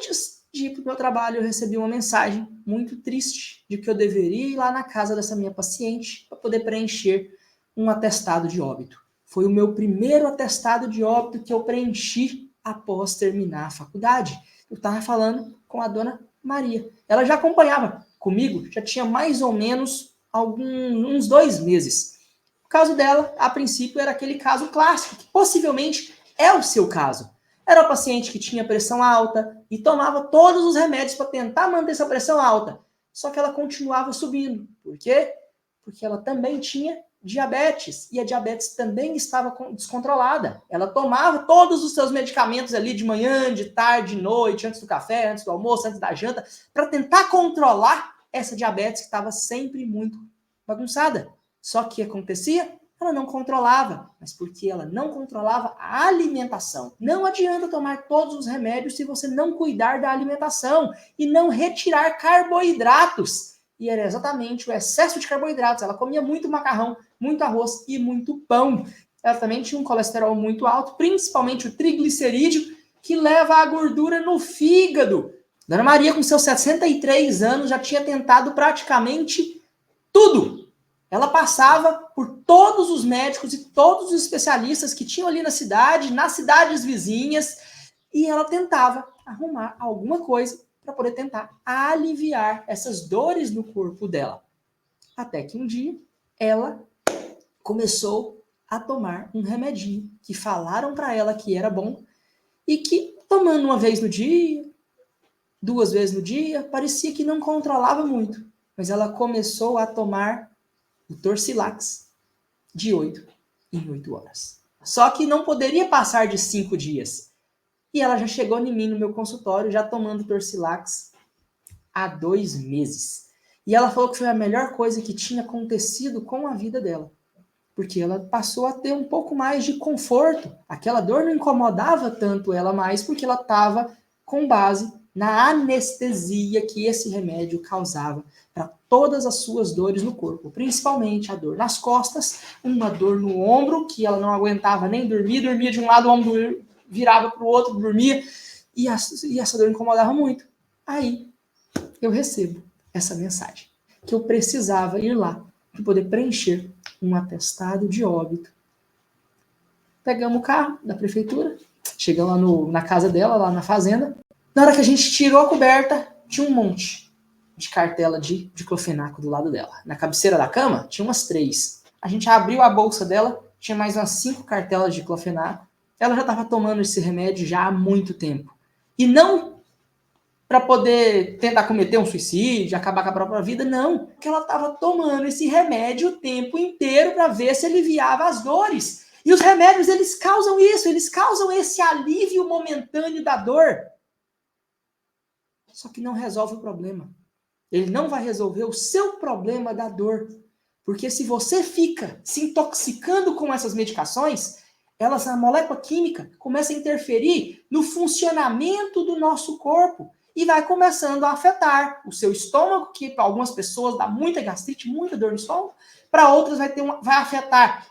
antes de ir para o meu trabalho, eu recebi uma mensagem muito triste de que eu deveria ir lá na casa dessa minha paciente para poder preencher um atestado de óbito. Foi o meu primeiro atestado de óbito que eu preenchi após terminar a faculdade. Eu estava falando com a dona Maria. Ela já acompanhava comigo, já tinha mais ou menos uns 2 meses. O caso dela, a princípio, era aquele caso clássico, que possivelmente é o seu caso. Era uma paciente que tinha pressão alta e tomava todos os remédios para tentar manter essa pressão alta. Só que ela continuava subindo. Por quê? Porque ela também tinha diabetes. E a diabetes também estava descontrolada. Ela tomava todos os seus medicamentos ali de manhã, de tarde, de noite, antes do café, antes do almoço, antes da janta, para tentar controlar essa diabetes que estava sempre muito bagunçada. Só que acontecia? Ela não controlava, mas porque ela não controlava a alimentação. Não adianta tomar todos os remédios se você não cuidar da alimentação e não retirar carboidratos. E era exatamente o excesso de carboidratos. Ela comia muito macarrão, muito arroz e muito pão. Ela também tinha um colesterol muito alto, principalmente o triglicerídeo, que leva a gordura no fígado. Dona Maria, com seus 63 anos, já tinha tentado praticamente tudo. Ela passava por todos os médicos e todos os especialistas que tinham ali na cidade, nas cidades vizinhas, e ela tentava arrumar alguma coisa para poder tentar aliviar essas dores no corpo dela. Até que um dia ela começou a tomar um remedinho que falaram para ela que era bom e que, tomando uma vez no dia, 2 vezes no dia, parecia que não controlava muito. Mas ela começou a tomar o Torcilax de 8 em 8 horas. Só que não poderia passar de 5 dias. E ela já chegou em mim no meu consultório, já tomando Torcilax há 2 meses. E ela falou que foi a melhor coisa que tinha acontecido com a vida dela. Porque ela passou a ter um pouco mais de conforto. Aquela dor não incomodava tanto ela mais, porque ela estava com base na anestesia que esse remédio causava para todas as suas dores no corpo, principalmente a dor nas costas, uma dor no ombro, que ela não aguentava nem dormir, dormia de um lado, o ombro virava para o outro, dormia, e essa dor incomodava muito. Aí eu recebo essa mensagem, que eu precisava ir lá para poder preencher um atestado de óbito. Pegamos o carro da prefeitura, chegamos lá na casa dela, lá na fazenda. Na hora que a gente tirou a coberta, tinha um monte de cartela de diclofenaco do lado dela. Na cabeceira da cama, tinha umas 3. A gente abriu a bolsa dela, tinha mais umas 5 cartelas de diclofenaco. Ela já estava tomando esse remédio já há muito tempo. E não para poder tentar cometer um suicídio, acabar com a própria vida, não. Porque ela estava tomando esse remédio o tempo inteiro para ver se aliviava as dores. E os remédios, eles causam isso, eles causam esse alívio momentâneo da dor. Só que não resolve o problema. Ele não vai resolver o seu problema da dor. Porque se você fica se intoxicando com essas medicações, a molécula química começa a interferir no funcionamento do nosso corpo e vai começando a afetar o seu estômago, que para algumas pessoas dá muita gastrite, muita dor no estômago, para outras vai afetar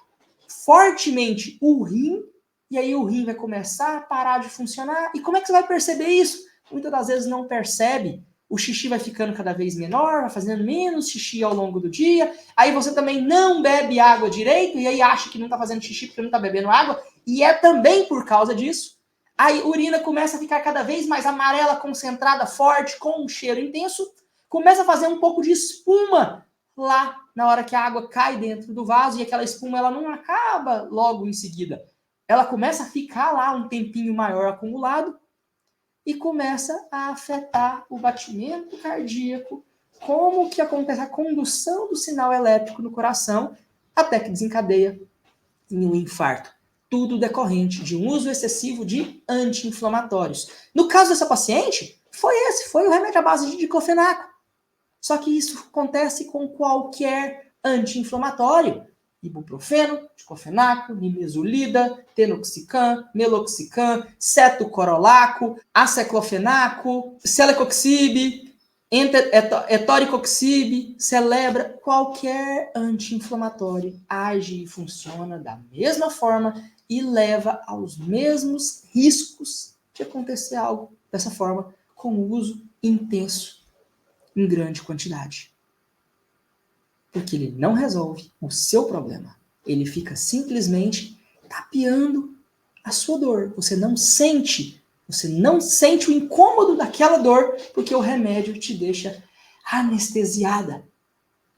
fortemente o rim, e aí o rim vai começar a parar de funcionar. E como é que você vai perceber isso? Muitas das vezes não percebe. O xixi vai ficando cada vez menor, vai fazendo menos xixi ao longo do dia. Aí você também não bebe água direito, e aí acha que não está fazendo xixi porque não está bebendo água, e é também por causa disso. Aí a urina começa a ficar cada vez mais amarela, concentrada, forte, com um cheiro intenso. Começa a fazer um pouco de espuma lá na hora que a água cai dentro do vaso, e aquela espuma ela não acaba logo em seguida. Ela começa a ficar lá um tempinho maior acumulado, e começa a afetar o batimento cardíaco, como que acontece a condução do sinal elétrico no coração, até que desencadeia em um infarto. Tudo decorrente de um uso excessivo de anti-inflamatórios. No caso dessa paciente, foi o remédio à base de diclofenaco. Só que isso acontece com qualquer anti-inflamatório. Ibuprofeno, diclofenaco, nimesulida, tenoxicam, meloxicam, cetocorolaco, aceclofenaco, celecoxib, etoricoxib, celebra. Qualquer anti-inflamatório age e funciona da mesma forma e leva aos mesmos riscos de acontecer algo dessa forma com o uso intenso em grande quantidade. Porque ele não resolve o seu problema. Ele fica simplesmente tapeando a sua dor. Você não sente o incômodo daquela dor, porque o remédio te deixa anestesiada.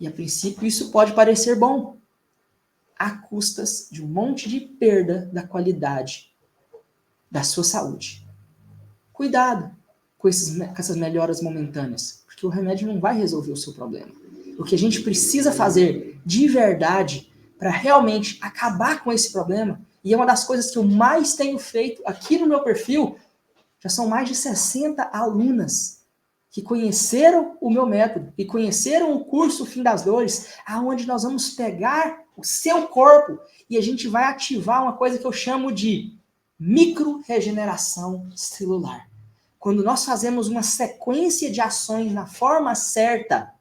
E a princípio isso pode parecer bom, a custas de um monte de perda da qualidade da sua saúde. Cuidado com essas melhoras momentâneas, porque o remédio não vai resolver o seu problema. O que a gente precisa fazer de verdade para realmente acabar com esse problema, e é uma das coisas que eu mais tenho feito aqui no meu perfil, já são mais de 60 alunas que conheceram o meu método e conheceram o curso Fim das Dores, aonde nós vamos pegar o seu corpo e a gente vai ativar uma coisa que eu chamo de micro-regeneração celular. Quando nós fazemos uma sequência de ações na forma certa,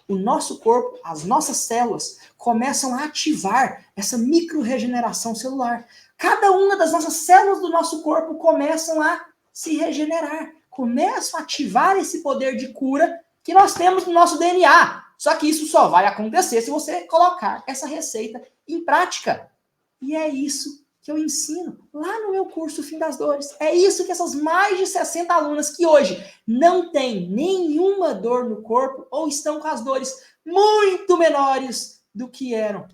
o nosso corpo, as nossas células, começam a ativar essa micro-regeneração celular. Cada uma das nossas células do nosso corpo começam a se regenerar, começam a ativar esse poder de cura que nós temos no nosso DNA. Só que isso só vai acontecer se você colocar essa receita em prática. E é isso que eu ensino lá no meu curso Fim das Dores. É isso que essas mais de 60 alunas que hoje não têm nenhuma dor no corpo ou estão com as dores muito menores do que eram,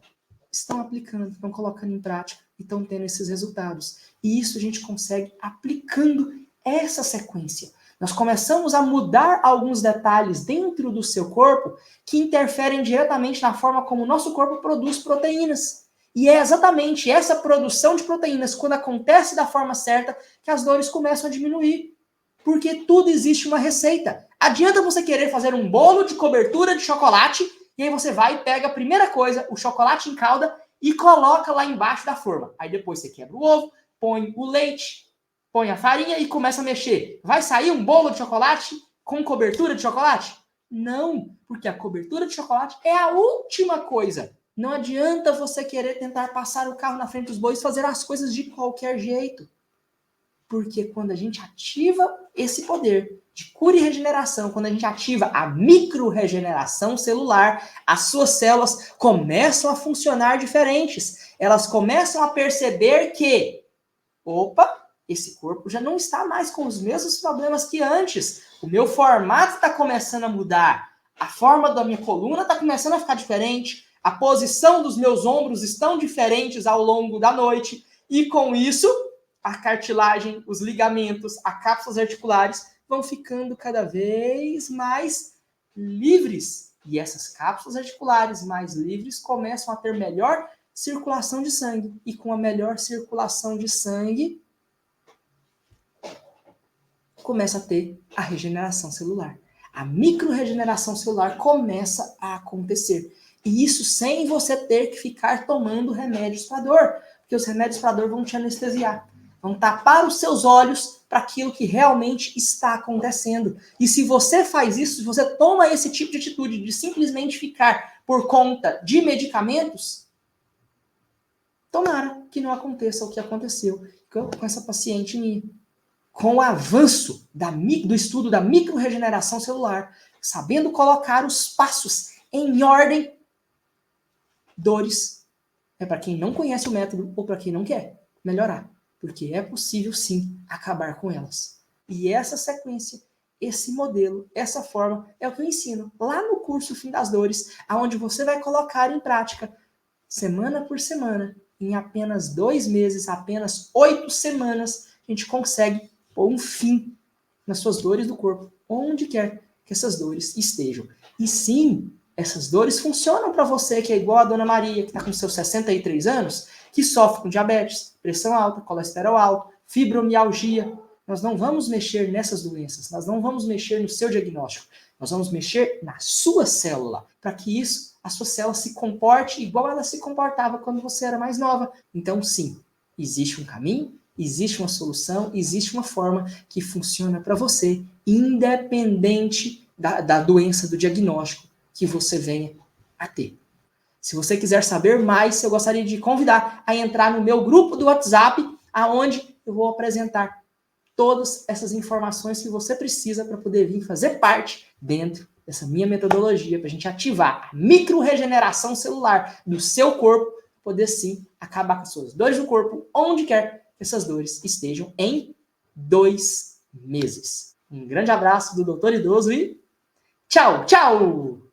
estão aplicando, estão colocando em prática e estão tendo esses resultados. E isso a gente consegue aplicando essa sequência. Nós começamos a mudar alguns detalhes dentro do seu corpo que interferem diretamente na forma como o nosso corpo produz proteínas. E é exatamente essa produção de proteínas, quando acontece da forma certa, que as dores começam a diminuir. Porque tudo existe uma receita. Adianta você querer fazer um bolo de cobertura de chocolate, e aí você vai e pega a primeira coisa, o chocolate em calda, e coloca lá embaixo da forma. Aí depois você quebra o ovo, põe o leite, põe a farinha e começa a mexer. Vai sair um bolo de chocolate com cobertura de chocolate? Não, porque a cobertura de chocolate é a última coisa. Não adianta você querer tentar passar o carro na frente dos bois e fazer as coisas de qualquer jeito. Porque quando a gente ativa esse poder de cura e regeneração, quando a gente ativa a micro-regeneração celular, as suas células começam a funcionar diferentes. Elas começam a perceber que, opa, esse corpo já não está mais com os mesmos problemas que antes. O meu formato está começando a mudar. A forma da minha coluna está começando a ficar diferente. A posição dos meus ombros estão diferentes ao longo da noite. E com isso, a cartilagem, os ligamentos, as cápsulas articulares vão ficando cada vez mais livres. E essas cápsulas articulares mais livres começam a ter melhor circulação de sangue. E com a melhor circulação de sangue, começa a ter a regeneração celular. A micro-regeneração celular começa a acontecer. E isso sem você ter que ficar tomando remédios para dor. Porque os remédios para dor vão te anestesiar. Vão tapar os seus olhos para aquilo que realmente está acontecendo. E se você faz isso, se você toma esse tipo de atitude de simplesmente ficar por conta de medicamentos, tomara que não aconteça o que aconteceu com essa paciente minha. Com o avanço do estudo da micro-regeneração celular, sabendo colocar os passos em ordem, dores é para quem não conhece o método ou para quem não quer melhorar. Porque é possível, sim, acabar com elas. E essa sequência, esse modelo, essa forma, é o que eu ensino lá no curso Fim das Dores, onde você vai colocar em prática, semana por semana, em apenas 2 meses, apenas 8 semanas, a gente consegue pôr um fim nas suas dores do corpo, onde quer que essas dores estejam. E sim, essas dores funcionam para você, que é igual a Dona Maria, que está com seus 63 anos, que sofre com diabetes, pressão alta, colesterol alto, fibromialgia. Nós não vamos mexer nessas doenças, nós não vamos mexer no seu diagnóstico, nós vamos mexer na sua célula, para que isso, a sua célula se comporte igual ela se comportava quando você era mais nova. Então, sim, existe um caminho, existe uma solução, existe uma forma que funciona para você, independente da doença, do diagnóstico que você venha a ter. Se você quiser saber mais, eu gostaria de convidar a entrar no meu grupo do WhatsApp, aonde eu vou apresentar todas essas informações que você precisa para poder vir fazer parte dentro dessa minha metodologia, para a gente ativar a micro-regeneração celular do seu corpo, poder sim acabar com as suas dores do corpo, onde quer que essas dores estejam em 2 meses. Um grande abraço do Doutor Idoso e tchau, tchau!